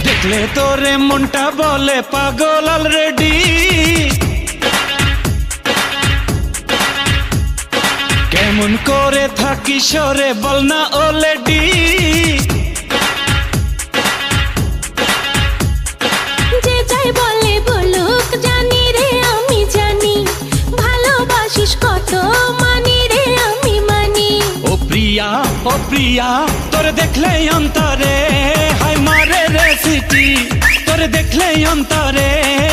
দেখলে তোরে মনটা বলে পাগল অলরেডি, কেমন করে থাকি সরে বল না অলরেডি। যে যাই বলে বলুক জানি রে আমি জানি, ভালোবাসিস কত মানি রে আমি মানি। ও প্রিয়া তোরে দেখলে অন্তরে হাই মারে রে সিটি, তোরে দেখলে অন্তরে